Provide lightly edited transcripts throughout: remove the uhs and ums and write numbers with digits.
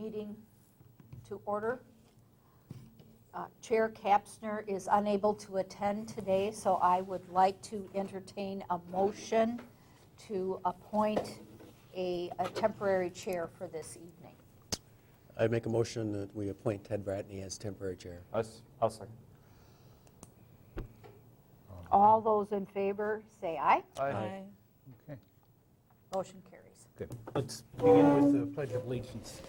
meeting to order. Chair Kapsner is unable to attend today, so I would like to entertain a motion to appoint a temporary chair for this evening. I make a motion that we appoint Ted Bratney as temporary chair. I'll second. All those in favor, say aye. Aye. Okay, Motion carries. good. Let's begin with the Pledge of Allegiance.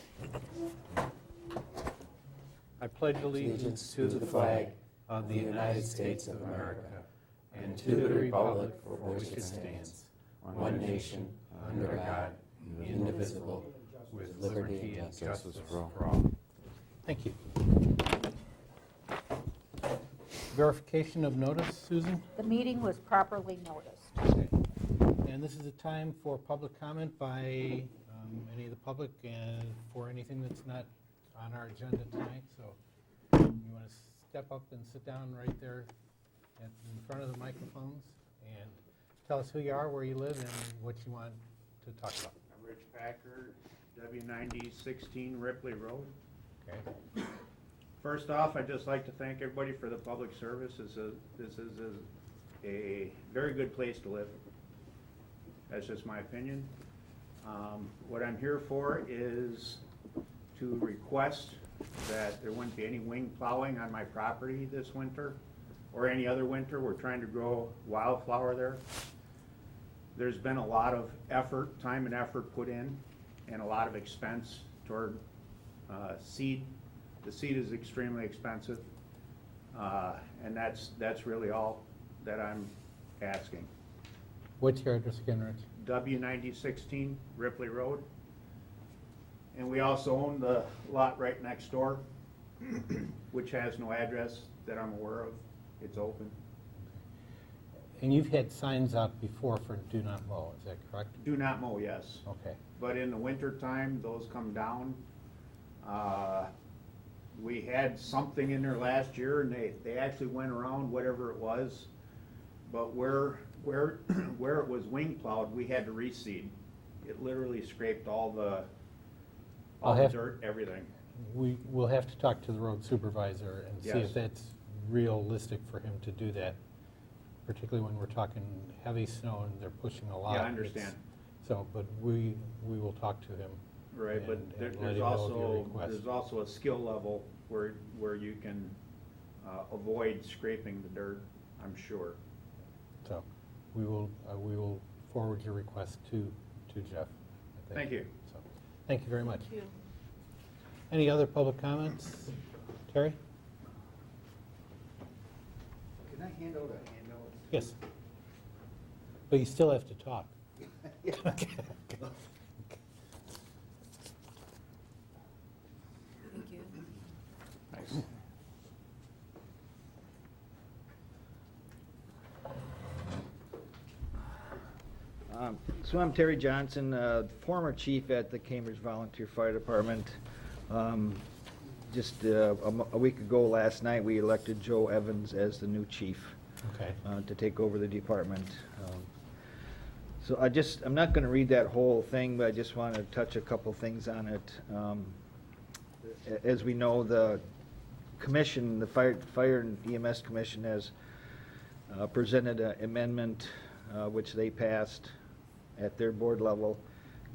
I pledge allegiance to the flag of the United States of America and to the republic for which it stands, one nation, under God, indivisible, with liberty and justice for all. Thank you. Verification of notice, Susan? The meeting was properly noticed. Okay. And this is a time for public comment by any of the public and for anything that's not on our agenda tonight. So you want to step up and sit down right there in front of the microphones and tell us who you are, where you live, and what you want to talk about. I'm Rich Packer, W9016 Ripley Road. Okay. First off, I'd just like to thank everybody for the public service. This is a very good place to live. That's just my opinion. What I'm here for is to request that there wouldn't be any wing plowing on my property this winter or any other winter. We're trying to grow wildflower there. There's been a lot of effort, time and effort put in, and a lot of expense toward seed. The seed is extremely expensive, and that's really all that I'm asking. What's your address again, Rich? W9016 Ripley Road. And we also own the lot right next door, which has no address that I'm aware of. It's open. And you've had signs out before for do not mow, is that correct? Do not mow, yes. Okay. But in the winter time, those come down. We had something in there last year, and they actually went around whatever it was. But where it was wing plowed, we had to reseed. It literally scraped all the dirt, everything. We will have to talk to the road supervisor and see Yes. if that's realistic for him to do that, particularly when we're talking heavy snow and they're pushing a lot. Yeah, I understand. So, but we will talk to him. Right, but and there- let there's him know of your request. there's also a skill level where you can avoid scraping the dirt, I'm sure. So we will forward your request to Jeff. I think. Thank you. So, thank you very much. Thank you. Any other public comments? Terry? Can I hand out a handout? Yes. But you still have to talk. Yeah. Okay. Thank you. Nice. So I'm Terry Johnson, former chief at the Cambridge Volunteer Fire Department. Just a week ago last night, we elected Joe Evans as the new chief Okay. to take over the department. So I'm not going to read that whole thing, but I just want to touch a couple things on it. As we know, the commission, the Fire and EMS Commission has presented an amendment which they passed at their board level,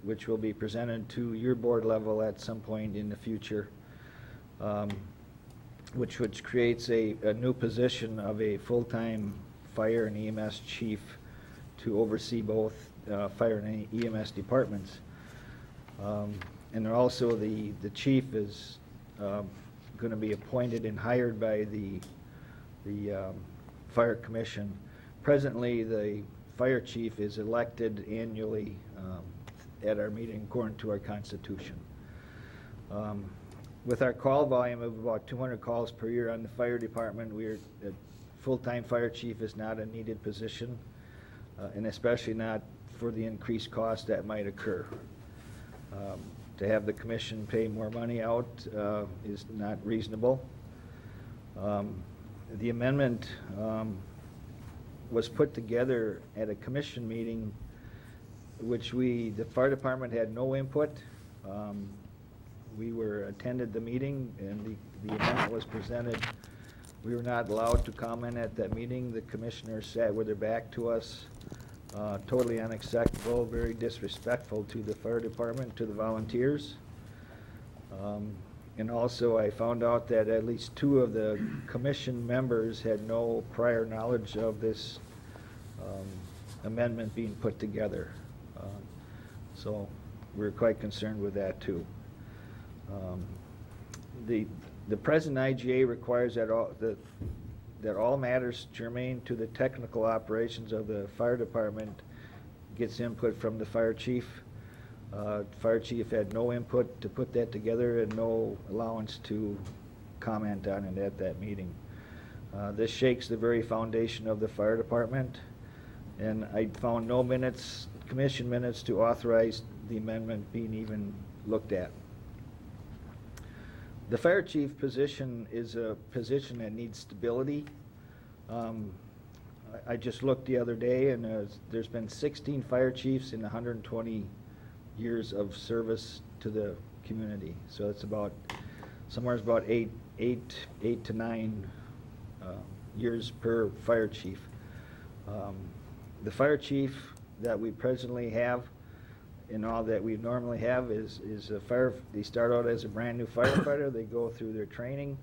which will be presented to your board level at some point in the future, which creates a new position of a full-time fire and EMS chief to oversee both fire and EMS departments. And also the chief is going to be appointed and hired by the fire commission. Presently, the fire chief is elected annually at our meeting according to our constitution. With our call volume of about 200 calls per year on the fire department, a full-time fire chief is not a needed position, and especially not for the increased cost that might occur. To have the commission pay more money out is not reasonable. The amendment was put together at a commission meeting which the fire department had no input. We attended the meeting, and the amendment was presented. We were not allowed to comment at that meeting. The commissioners sat with their back to us, totally unacceptable, very disrespectful to the fire department, to the volunteers. And also, I found out that at least 2 of the commission members had no prior knowledge of this amendment being put together. So we're quite concerned with that too. The present IGA requires that all matters germane to the technical operations of the fire department gets input from the fire chief. Fire chief had no input to put that together and no allowance to comment on it at that meeting. This shakes the very foundation of the fire department, and I found no minutes, commission minutes, to authorize the amendment being even looked at. The fire chief position is a position that needs stability. I just looked the other day, and there's been 16 fire chiefs in 120 years of service to the community. So it's about somewhere about eight to 9 years per fire chief. The fire chief that we presently have and all that we normally have is a fire. They start out as a brand new firefighter. They go through their training.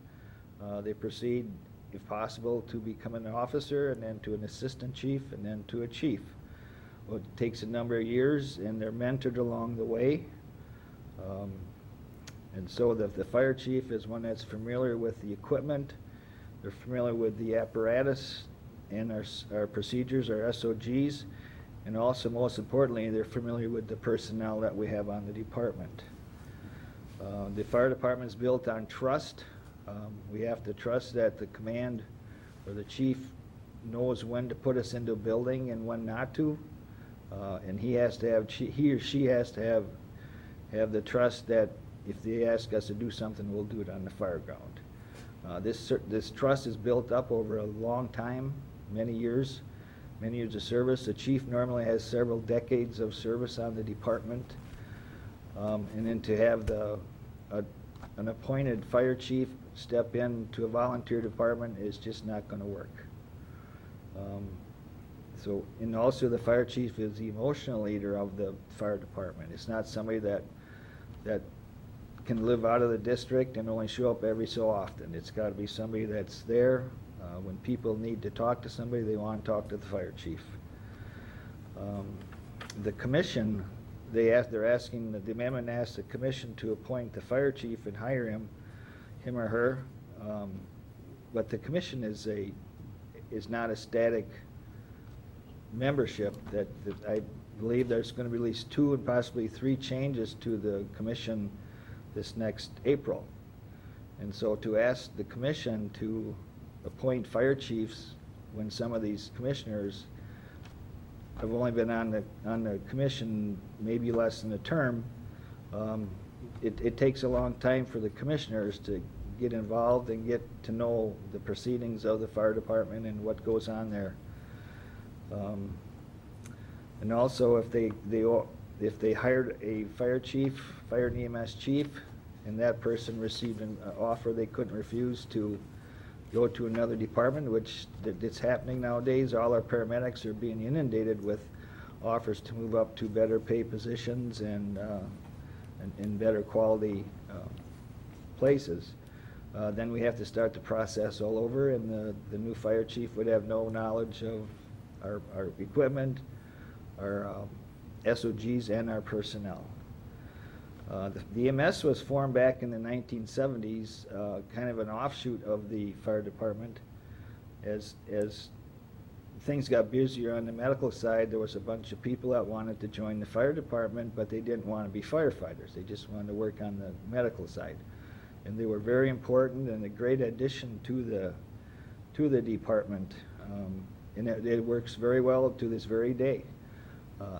They proceed, if possible, to becoming an officer, and then to an assistant chief, and then to a chief. Well, it takes a number of years, and they're mentored along the way. And so the fire chief is one that's familiar with the equipment. They're familiar with the apparatus and our procedures, our SOGs, and also, most importantly, they're familiar with the personnel that we have on the department. The fire department is built on trust. We have to trust that the command or the chief knows when to put us into a building and when not to. And he or she has to have the trust that if they ask us to do something, we'll do it on the fire ground. This trust is built up over a long time, many years of service. The chief normally has several decades of service on the department. And then to have an appointed fire chief step in to a volunteer department is just not going to work. And also the fire chief is the emotional leader of the fire department. It's not somebody that can live out of the district and only show up every so often. It's got to be somebody that's there. When people need to talk to somebody, they want to talk to the fire chief. The commission, the amendment asks the commission to appoint the fire chief and hire him or her. But the commission is not a static membership. That I believe there's going to be at least 2 and possibly 3 changes to the commission this next April. And so to ask the commission to appoint fire chiefs when some of these commissioners have only been on the commission maybe less than a term, it takes a long time for the commissioners to get involved and get to know the proceedings of the fire department and what goes on there. And also, if they hired a fire and EMS chief, and that person received an offer they couldn't refuse to go to another department, which it's happening nowadays. All our paramedics are being inundated with offers to move up to better pay positions and better quality places. Then we have to start the process all over, and the new fire chief would have no knowledge of our equipment, our SOGs, and our personnel. The EMS was formed back in the 1970s, kind of an offshoot of the fire department. As things got busier on the medical side, there was a bunch of people that wanted to join the fire department, but they didn't want to be firefighters. They just wanted to work on the medical side. And they were very important and a great addition to the department. And it works very well to this very day.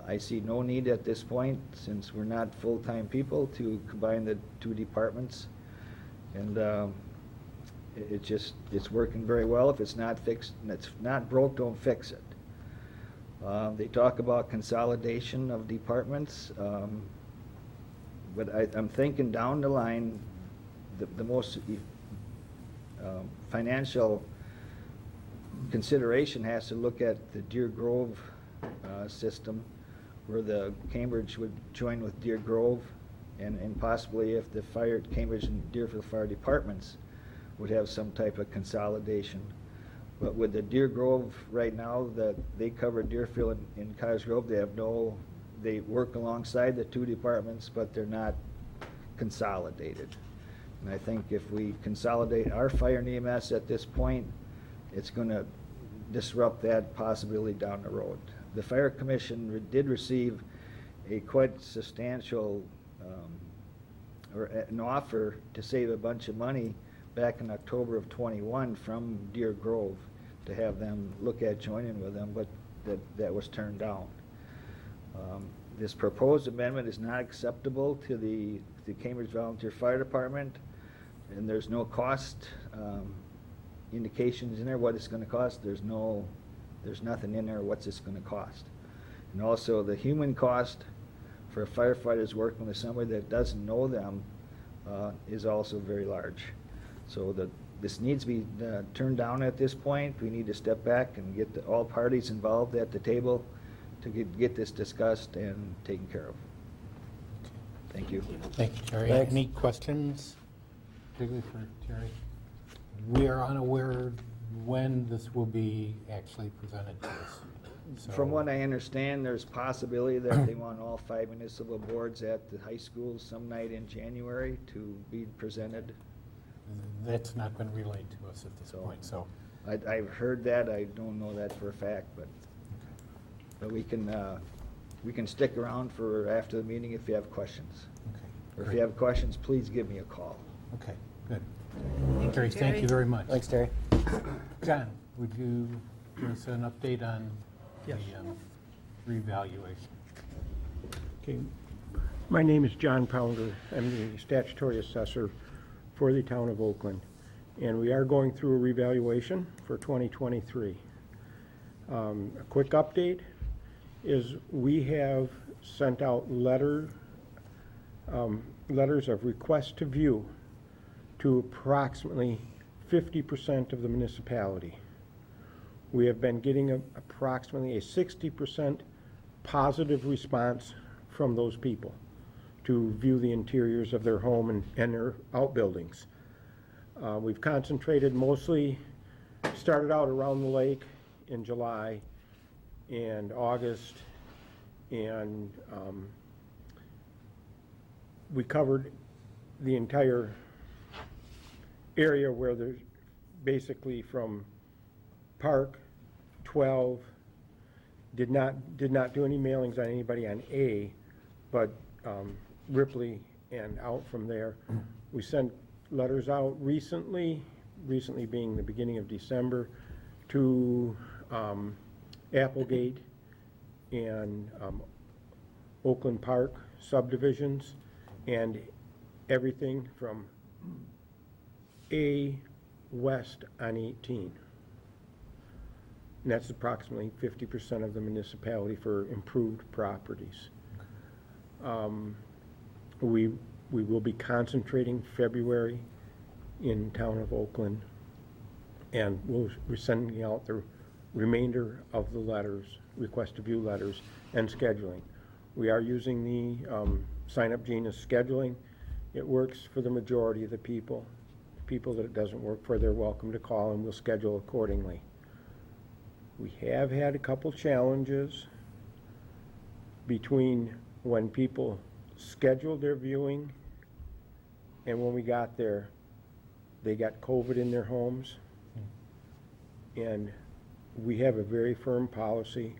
I see no need at this point, since we're not full-time people, to combine the 2 departments. And it's working very well. If it's not fixed, and it's not broke, don't fix it. They talk about consolidation of departments. But I'm thinking down the line, the most financial consideration has to look at the Deer Grove system, where the Cambridge would join with Deer Grove, and possibly if the Cambridge and Deerfield Fire Departments would have some type of consolidation. But with the Deer Grove right now, that they cover Deerfield and Cottage Grove, they work alongside the two departments, but they're not consolidated. And I think if we consolidate our fire and EMS at this point, it's going to disrupt that possibility down the road. The Fire Commission did receive a quite substantial or an offer to save a bunch of money back in October of '21 from Deer Grove to have them look at joining with them, but that was turned down. This proposed amendment is not acceptable to the Cambridge Volunteer Fire Department, and there's no cost indications in there what it's going to cost. There's nothing in there what's this going to cost. And also the human cost for firefighters working with somebody that doesn't know them is also very large. So this needs to be turned down at this point. We need to step back and get all parties involved at the table to get this discussed and taken care of. Thank you. Thank you, Terry. Thanks. Any questions, particularly for Terry? We are unaware when this will be actually presented to us. So- From what I understand, there's possibility that they want all 5 municipal boards at the high school some night in January to be presented. That's not been relayed to us at this So- point, so. I've heard that. I don't know that for a fact, but we can stick around for after the meeting if you have questions. Okay, Or if great. you have questions, please give me a call. Okay, good. Terry, thank you very much. Thanks, Terry. John, would you give us an update on the Yes. revaluation? Okay. My name is John Pounder. I'm the statutory assessor for the town of Oakland, and we are going through a revaluation for 2023. A quick update is we have sent out letters of request to view to approximately 50% of the municipality. We have been getting approximately a 60% positive response from those people to view the interiors of their home and their outbuildings. We've concentrated mostly, started out around the lake in July and August, and we covered the entire area where there's basically from Park, 12, did not do any mailings on anybody on A, but Ripley and out from there. We sent letters out recently being the beginning of December, to Applegate and Oakland Park subdivisions, and everything from A west on 18. And that's approximately 50% of the municipality for improved properties. We will be concentrating February in town of Oakland, and we're sending out the remainder of the letters, request to view letters, and scheduling. We are using the sign-up genius scheduling. It works for the majority of the people. The people that it doesn't work for, they're welcome to call, and we'll schedule accordingly. We have had a couple challenges between when people scheduled their viewing and when we got there, they got COVID in their homes. And we have a very firm policy.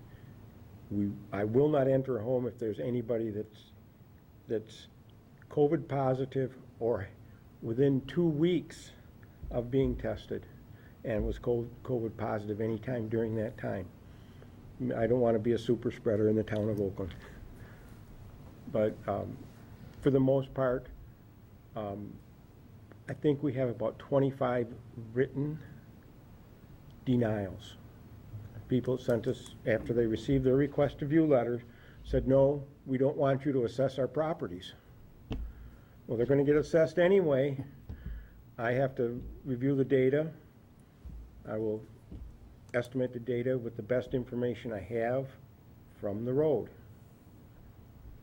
I will not enter a home if there's anybody that's COVID positive or within 2 weeks of being tested and was COVID positive anytime during that time. I don't want to be a super spreader in the town of Oakland. But for the most part, I think we have about 25 written denials. People sent us, after they received their request to view letter, said, no, we don't want you to assess our properties. Well, they're gonna get assessed anyway. I have to review the data. I will estimate the data with the best information I have from the road.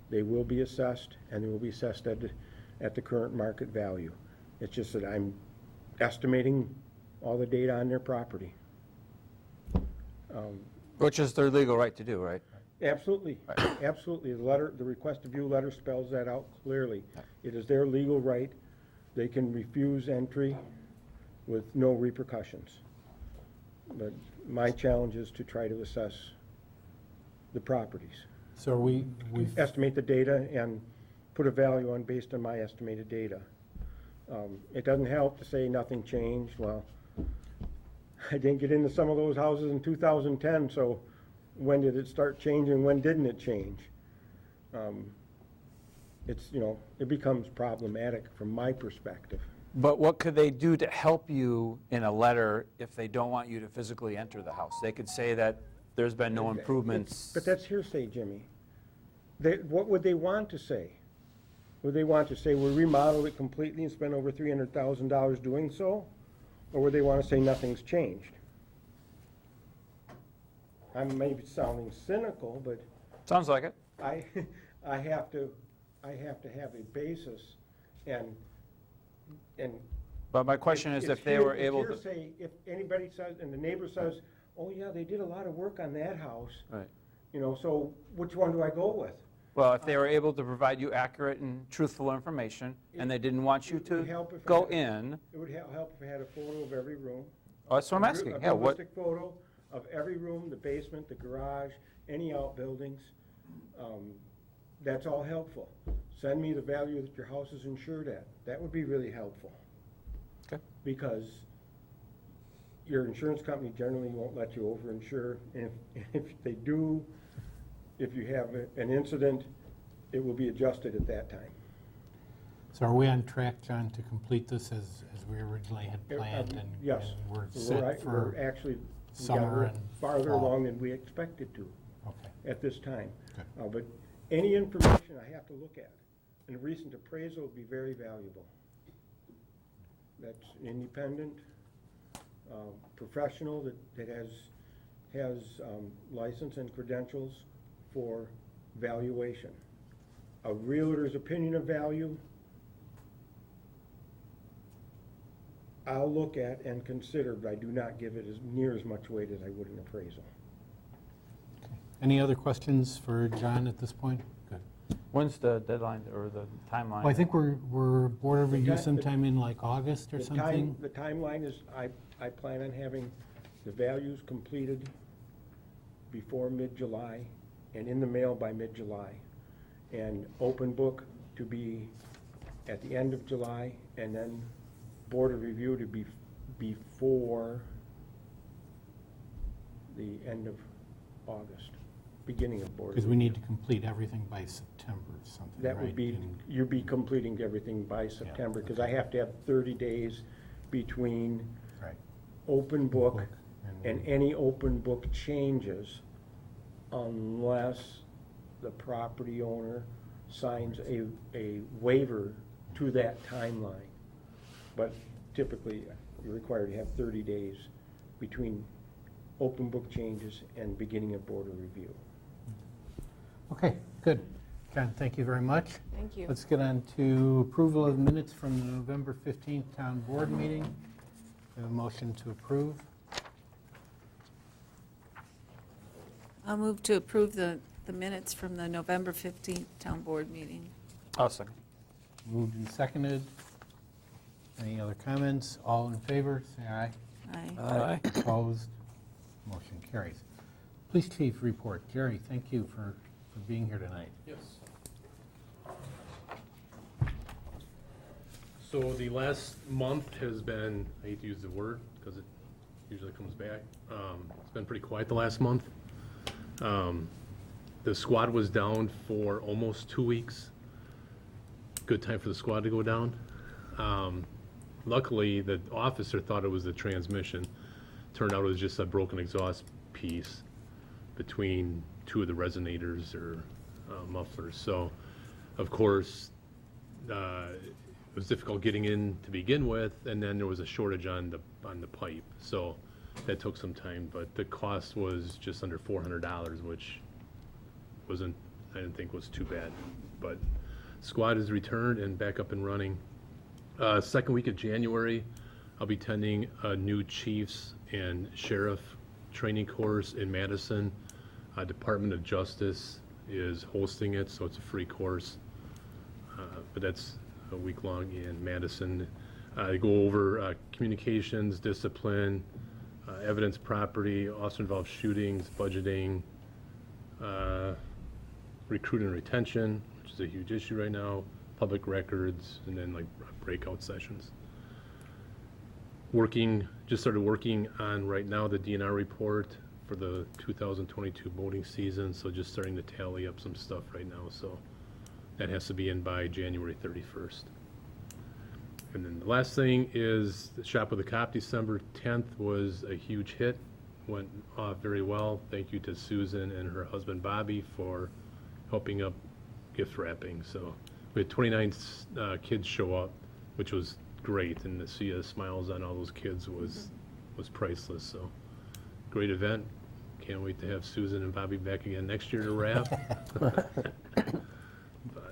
They will be assessed, and they will be assessed at the current market value. It's just that I'm estimating all the data on their property. Which is their legal right to do, right? Absolutely, absolutely. The request to view letter spells that out clearly. It is their legal right. They can refuse entry with no repercussions. But my challenge is to try to assess the properties. So we've, Estimate the data and put a value on based on my estimated data. It doesn't help to say nothing changed. Well, I didn't get into some of those houses in 2010, so when did it start changing? When didn't it change? It's, it becomes problematic from my perspective. But what could they do to help you in a letter if they don't want you to physically enter the house? They could say that there's been no improvements. But that's hearsay, Jimmy. What would they want to say? Would they want to say, we remodeled it completely and spent over $300,000 doing so? Or would they want to say nothing's changed? I'm maybe sounding cynical, but Sounds like it. I have to have a basis and. But my question is It's if they were it's able to. hearsay if anybody says, and the neighbor says, oh yeah, they did a lot of work on that house, Right. So which one do I go with? Well, if they were able to provide you accurate and truthful information, and they didn't want you It would to help if I go had- in, It would help if I had a photo of every room. oh, that's what I'm asking. A Yeah, what, realistic photo of every room, the basement, the garage, any outbuildings. That's all helpful. Send me the value that your house is insured at. That would be really helpful. Okay. Because your insurance company generally won't let you overinsure. And if they do, if you have an incident, it will be adjusted at that time. so are we on track, John, to complete this as we originally had planned? And Yes. and we're We're set for, actually, we got a summer little and farther fall. along than we expected to okay. at this time. Good. But any information I have to look at, and a recent appraisal would be very valuable. That's independent, professional, that has license and credentials for valuation. A realtor's opinion of value, I'll look at and consider, but I do not give it near as much weight as I would an appraisal. Any other questions for John at this point? Good. when's the deadline or the timeline? Well, I think we're board of The review ti- sometime in like August or something. The timeline is, I plan on having the values completed before mid-July and in the mail by mid-July. And open book to be at the end of July, and then board of review to be before the end of August, beginning of board. Because we need to complete everything by September or something, right? That would be, And- you'd be completing everything by September, because I have to have 30 days between Right. open book Book and any open book changes unless the property owner signs a waiver to that timeline. But typically, you're required to have 30 days between open book changes and beginning of board of review. Okay, good. John, thank you very much. Thank you. Let's get on to approval of minutes from the November 15th town board meeting. We have a motion to approve. I'll move to approve the minutes from the November 15th town board meeting. I'll second. Moved and seconded. Any other comments? All in favor, say aye. Aye. Aye. Opposed? Motion carries. Police chief report. Jerry, thank you for being here tonight. Yes. So the last month has been, I hate to use the word because it usually comes back. It's been pretty quiet the last month. The squad was down for almost 2 weeks. Good time for the squad to go down. Luckily, the officer thought it was the transmission. Turned out it was just a broken exhaust piece between two of the resonators or mufflers. So, of course, it was difficult getting in to begin with, and then there was a shortage on the pipe. So that took some time, but the cost was just under $400, which I didn't think was too bad. But squad is returned and back up and running. Second week of January, I'll be attending a new chiefs and sheriff training course in Madison. Department of Justice is hosting it, so it's a free course. But that's a week long in Madison. They go over communications, discipline, evidence property, also involves shootings, budgeting, recruit and retention, which is a huge issue right now, public records, and then like breakout sessions. Just started working on right now the DNR report for the 2022 boating season, so just starting to tally up some stuff right now, so that has to be in by January 31st. And then the last thing is the Shop with a Cop, December 10th was a huge hit, went off very well. Thank you to Susan and her husband Bobby for helping up gift wrapping. So we had 29 kids show up, which was great, and to see the smiles on all those kids was priceless. So great event. Can't wait to have Susan and Bobby back again next year to wrap.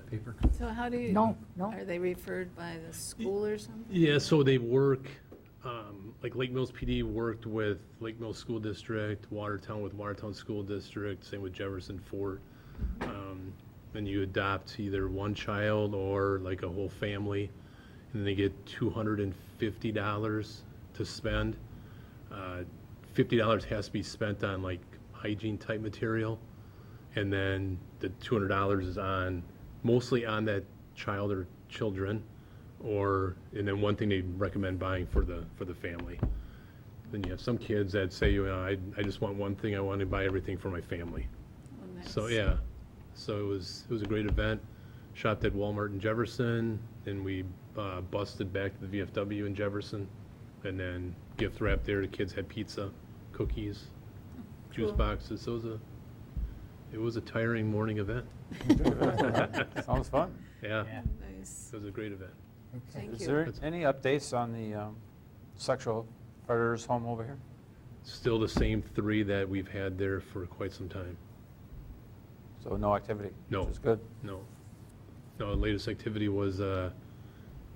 Paper. So how do you? No. Are they referred by the school or something? Yeah, so they work, like Lake Mills PD worked with Lake Mills School District, Watertown with Watertown School District, same with Jefferson Fort. And you adopt either one child or like a whole family, and they get $250 to spend. $50 has to be spent on like hygiene type material, and then the $200 is mostly on that child or children, and then one thing they recommend buying for the family. Then you have some kids that say, I just want one thing, I want to buy everything for my family. Oh, nice. So yeah, so it was a great event. Shopped at Walmart in Jefferson, and we busted back to the VFW in Jefferson, and then gift wrap there. The kids had pizza, cookies, juice boxes. So it was a tiring morning event. Sounds fun. Yeah, Nice. it was a great event. Thank Is you. there any updates on the sexual predators home over here? Still the same 3 that we've had there for quite some time. So no activity? No. Which is good. No, the latest activity was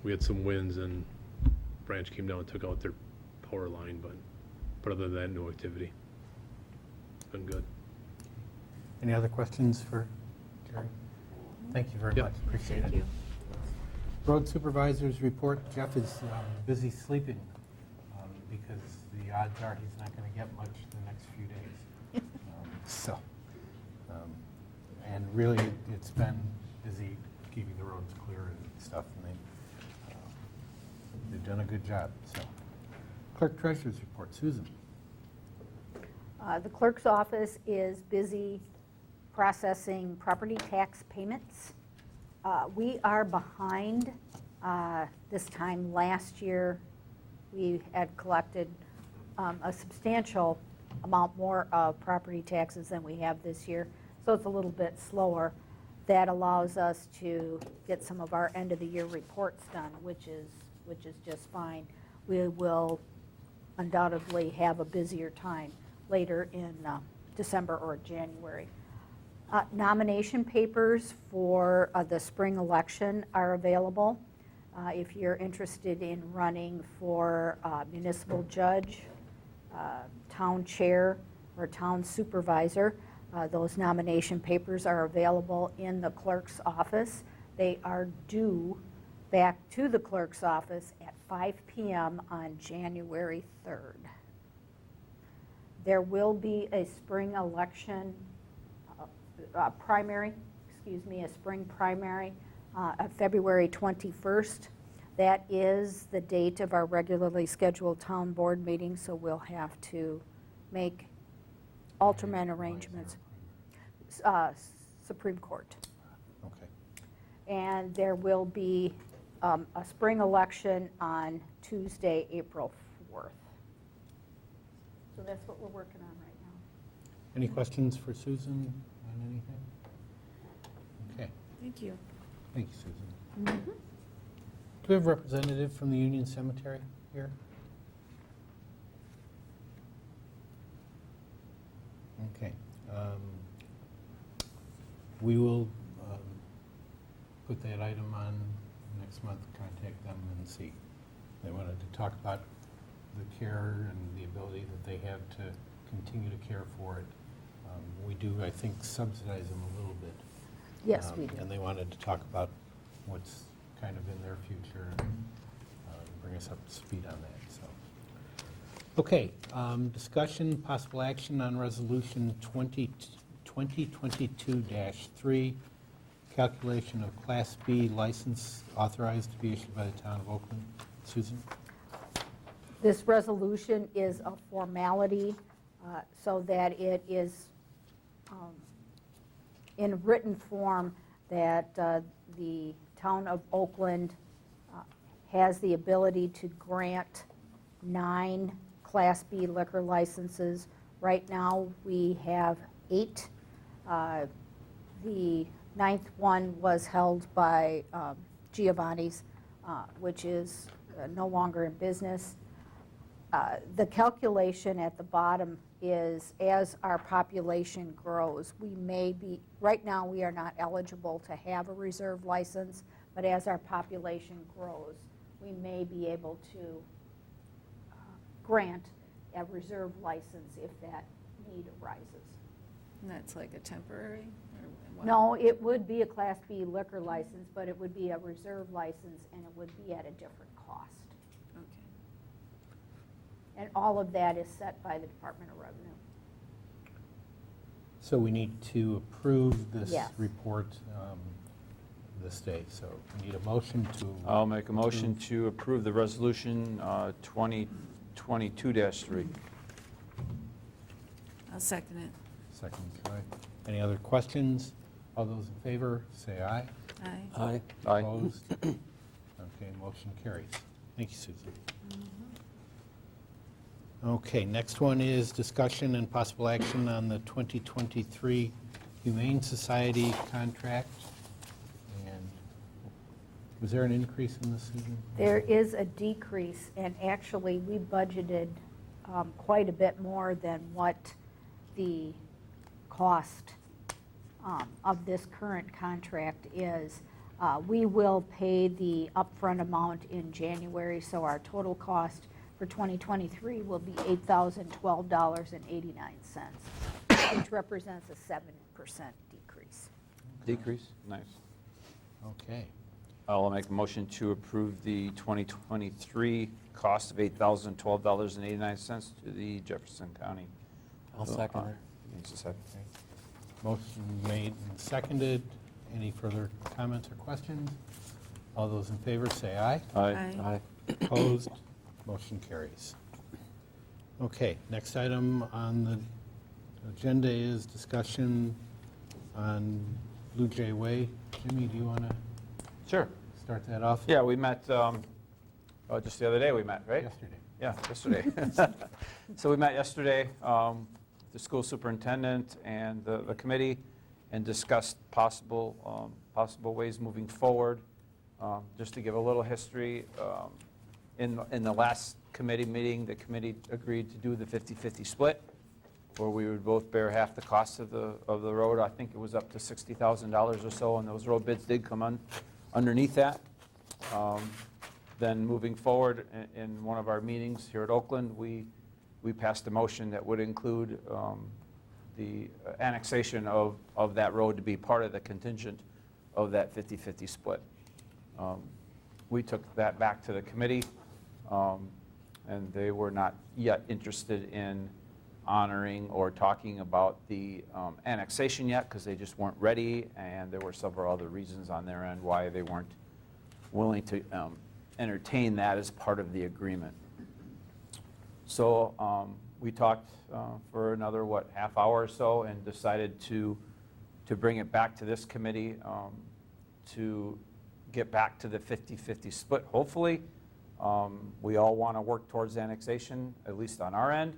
we had some winds and branch came down and took out their power line, but other than that, no activity. It's been good. Any other questions for Gary? Thank you very Yep. much, appreciate it. Thank you. Road Supervisors report, Jeff is busy sleeping because the odds are he's not going to get much the next few days. And really, it's been busy keeping the roads clear and stuff, and they've done a good job, so. Clerk Treasurer's report, Susan. The clerk's office is busy processing property tax payments. We are behind. This time last year, we had collected a substantial amount more of property taxes than we have this year, so it's a little bit slower. That allows us to get some of our end-of-the-year reports done, which is just fine. We will undoubtedly have a busier time later in December or January. Nomination papers for the spring election are available. If you're interested in running for municipal judge, town chair, or town supervisor, those nomination papers are available in the clerk's office. They are due back to the clerk's office at 5 p.m. on January 3rd. There will be a spring election primary, a spring primary February 21st. That is the date of our regularly scheduled town board meeting, so we'll have to make alternate arrangements. Supreme Court. Okay. And there will be a spring election on Tuesday, April 4th. So that's what we're working on right now. Any questions for Susan on anything? Okay, Thank you. thank you, Susan. we have a representative from the Union Cemetery here? Okay. We will put that item on next month, contact them and see. They wanted to talk about the care and the ability that they have to continue to care for it. We do, I think, subsidize them a little bit. Yes, we do. And they wanted to talk about what's kind of in their future and bring us up to speed on that, so. Okay, discussion, possible action on Resolution 2022-3, calculation of Class B license authorized to be issued by the town of Oakland. Susan? This resolution is a formality so that it is in written form that the town of Oakland has the ability to grant 9 Class B liquor licenses. Right now, we have 8. The 9th one was held by Giovanni's, which is no longer in business. The calculation at the bottom is as our population grows, we may be, right now we are not eligible to have a reserve license, but as our population grows, we may be able to grant a reserve license if that need arises. And that's like a temporary? Or what? No, it would be a Class B liquor license, but it would be a reserve license and it would be at a different cost. Okay. And all of that is set by the Department of Revenue. So we need to approve this Yes. report this day, so we need a motion to. I'll make a motion to approve the resolution 2022-3. I'll second it. Second, right. Any other questions? All those in favor, say aye. Aye. Aye. Aye. Opposed? Okay, motion carries. Thank you, Susan. Okay, next one is discussion and possible action on the 2023 Humane Society contract. And was there an increase in this, Susan? There is a decrease, and actually, we budgeted quite a bit more than what the cost of this current contract is. We will pay the upfront amount in January, so our total cost for 2023 will be $8,012.89, which represents a 7% decrease. Decrease? Nice. Okay. I'll make a motion to approve the 2023 cost of $8,012.89 to the Jefferson County. I'll second it. Humane Society. Motion made and seconded. Any further comments or questions? All those in favor say aye. Aye. Opposed? Motion carries. Okay, next item on the agenda is discussion on Blue Jay Way. Jimmy, do you want to Sure. start that off? Yeah, we met, just the other day we met, right? Yesterday. Yeah, yesterday. So we met yesterday, the school superintendent and the committee, and discussed possible ways moving forward. Just to give a little history, in the last committee meeting, the committee agreed to do the 50-50 split, where we would both bear half the cost of the road. I think it was up to $60,000 or so, and those road bids did come underneath that. Then moving forward, in one of our meetings here at Oakland, we passed a motion that would include the annexation of that road to be part of the contingent of that 50-50 split. We took that back to the committee, and they were not yet interested in honoring or talking about the annexation yet, because they just weren't ready, and there were several other reasons on their end why they weren't willing to entertain that as part of the agreement. So we talked for another, half hour or so, and decided to bring it back to this committee to get back to the 50-50 split, hopefully. We all want to work towards annexation, at least on our end.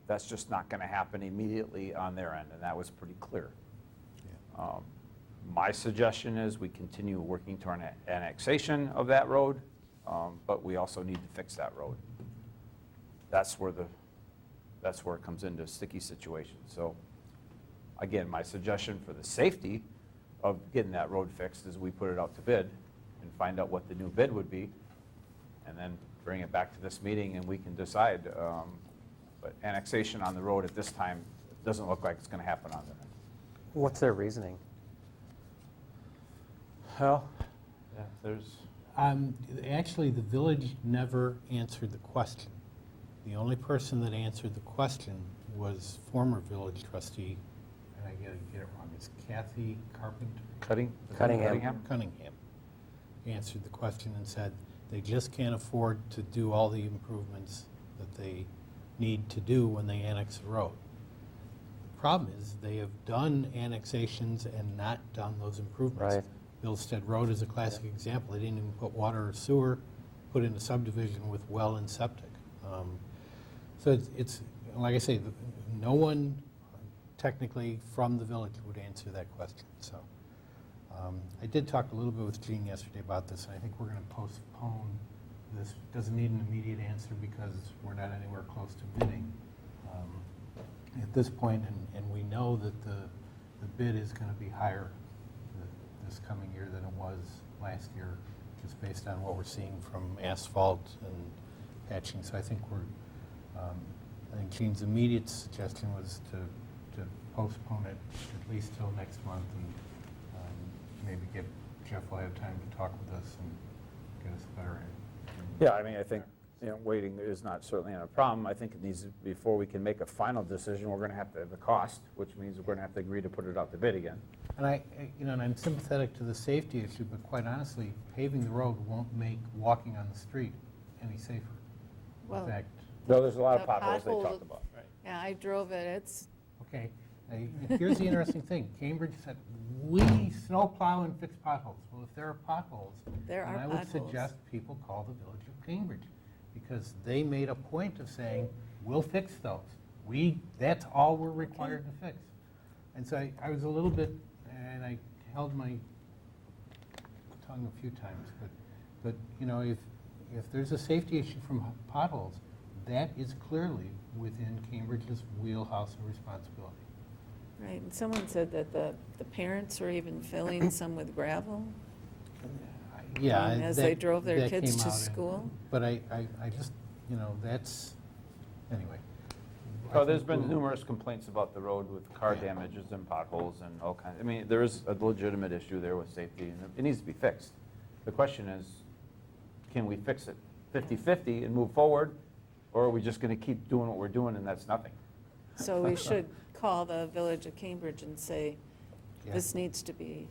That's just not going to happen immediately on their end, and that was pretty clear. My suggestion is we continue working toward an annexation of that road, but we also need to fix that road. That's where it comes into a sticky situation. So again, my suggestion for the safety of getting that road fixed is we put it out to bid and find out what the new bid would be, and then bring it back to this meeting and we can decide. But annexation on the road at this time, it doesn't look like it's going to happen on there. What's their reasoning? Well, yeah, there's, Actually, the village never answered the question. The only person that answered the question was former village trustee, and I gotta get it wrong, it's Kathy Carpenter? Cunningham. Cunningham answered the question and said they just can't afford to do all the improvements that they need to do when they annex the road. The problem is they have done annexations and not done those improvements. Right. Billstead Road is a classic example. They didn't even put water or sewer, put in a subdivision with well and septic. So it's, like I say, no one technically from the village would answer that question. So I did talk a little bit with Gene yesterday about this, and I think we're going to postpone this. Doesn't need an immediate answer because we're not anywhere close to bidding at this point, and we know that the bid is going to be higher this coming year than it was last year, just based on what we're seeing from asphalt and patching. So I think I think Gene's immediate suggestion was to postpone it at least till next month, and maybe Jeff will have time to talk with us and get us better. yeah, I mean, I think, waiting is not certainly not a problem. I think it needs, before we can make a final decision, we're going to have to have the cost, which means we're going to have to agree to put it out to bid again. And and I'm sympathetic to the safety issue, but quite honestly, paving the road won't make walking on the street any safer. Well, In fact, No, there's a lot of The potholes they pothole- talked about, right? Yeah, I drove it, it's, okay, here's the interesting thing. Cambridge said, we snowplow and fix potholes. Well, if there are potholes, There then are I would potholes. suggest people call the Village of Cambridge, because they made a point of saying, we'll fix those. That's all we're required to fix. And so I was a little bit, and I held my tongue a few times, but if there's a safety issue from potholes, that is clearly within Cambridge's wheelhouse of responsibility. right, and someone said that the parents were even filling some with gravel Yeah. as they that- drove their that kids came to out in- school. But I just, that's, anyway. I Well, there's think been we'll- numerous complaints about the road with car damages and potholes and all kinds. I mean, there is a legitimate issue there with safety, and it needs to be fixed. The question is, can we fix it 50-50 and move forward, or are we just going to keep doing what we're doing and that's nothing? So we should call the Village of Cambridge and say, Yeah. this needs to be,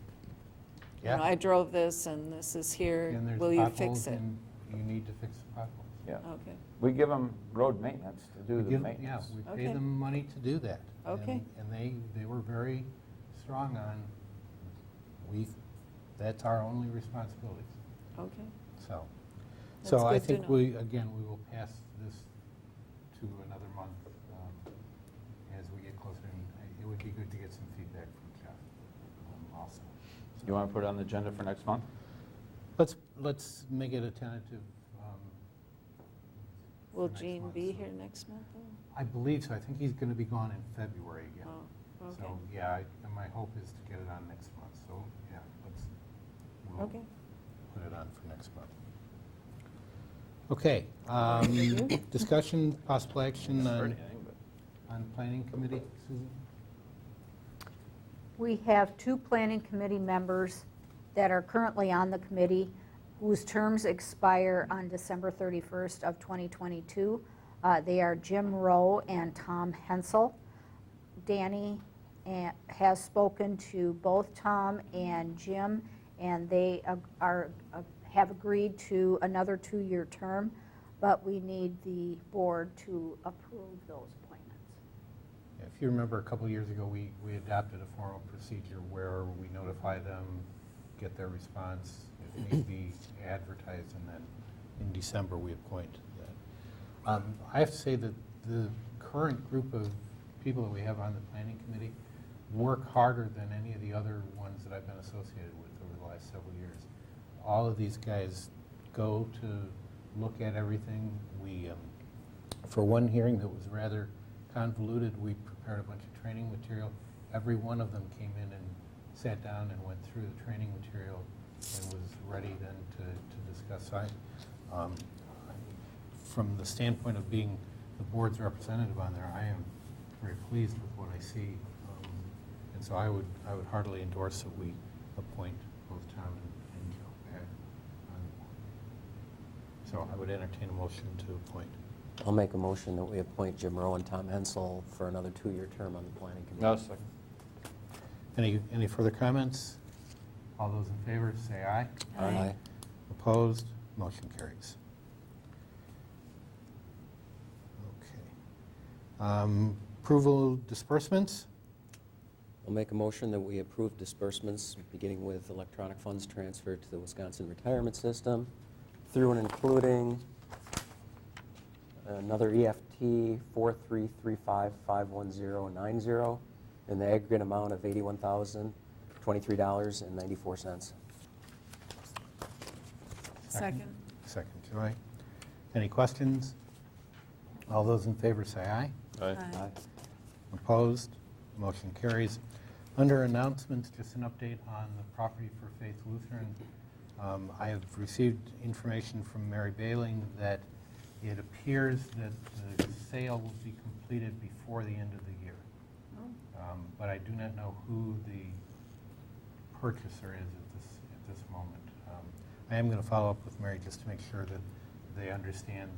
Yeah. I drove this and this is here, And there's will you potholes fix it? and you need to fix the potholes. Yeah. Okay, We give them road maintenance to do We the give- maintenance. Yeah, we Okay. pay them money to do that. Okay. And they were very strong on, that's our only responsibility, okay. so. That's So I good to think know. we will pass this to another month as we get closer. And it would be good to get some feedback from Jeff also. You want to put it on the agenda for next month? Let's make it a tentative. Will next Gene month, be so. here next month, though? I believe so. I think he's going to be gone in February again. Oh, okay, So, yeah, and my hope is to get it on next month. So, yeah, we'll okay. put it on for next month. Okay, discussion, possible action Heard on anything, but- planning committee, Susan? We have 2 planning committee members that are currently on the committee whose terms expire on December 31st of 2022. They are Jim Rowe and Tom Hensel. Danny has spoken to both Tom and Jim, and they have agreed to another 2-year term, but we need the board to approve those appointments. If you remember, a couple of years ago, we adopted a formal procedure where we notify them, get their response, if need be, advertise, and then in December, we appoint that. I have to say that the current group of people that we have on the planning committee work harder than any of the other ones that I've been associated with over the last several years. All of these guys go to look at everything. We, for one hearing that was rather convoluted, we prepared a bunch of training material. Every one of them came in and sat down and went through the training material and was ready then to discuss. So from the standpoint of being the board's representative on there, I am very pleased with what I see. And so I would heartily endorse that we appoint both Tom and Joe back on the board. So I would entertain a motion to appoint. I'll make a motion that we appoint Jim Rowe and Tom Hensel for another 2-year term on the planning committee. No, second. Any further comments? All those in favor, say aye. Aye. Opposed? Motion carries. Okay. Approval disbursements? I'll make a motion that we approve disbursements, beginning with electronic funds transfer to the Wisconsin retirement system, through and including another EFT 433551090 in the aggregate amount of $81,023.94. Second. Second, Joy. Any questions? All those in favor say aye. Aye. Opposed? Motion carries. Under announcements, just an update on the property for Faith Lutheran. I have received information from Mary Bailing that it appears that the sale will be completed before the end of the year. But I do not know who the purchaser is at this moment. I am going to follow up with Mary just to make sure that they understand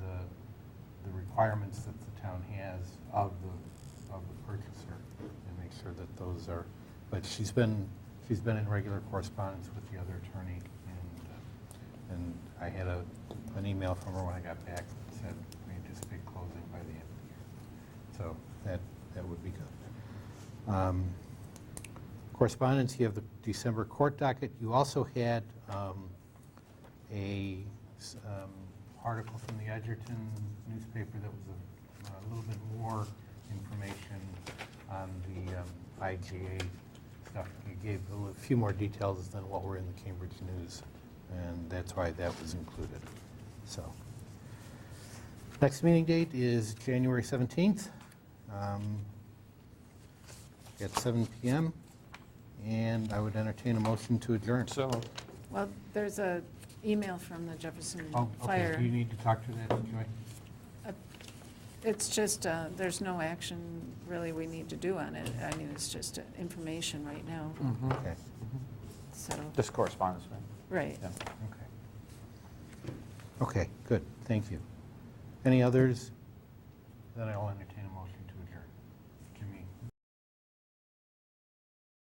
the requirements that the town has of the purchaser and make sure that those are, but she's been in regular correspondence with the other attorney, and I had an email from her when I got back that said we anticipate closing by the end of the year. So that would be good. Correspondence, you have the December court docket. You also had a article from the Edgerton newspaper that was a little bit more information on the IGA stuff. It gave a few more details than what were in the Cambridge News, and that's why that was included. So, next meeting date is January 17th at 7 p.m., and I would entertain a motion to adjourn. So, Well, there's a email from the Jefferson Oh, okay. Fire. Do you need to talk to that, Joy? It's just, there's no action really we need to do on it. I mean, it's just information right now, Okay. so, just correspondence, right? right. Yeah. Okay. Okay, good. Thank you. Any others? Then I will entertain a motion to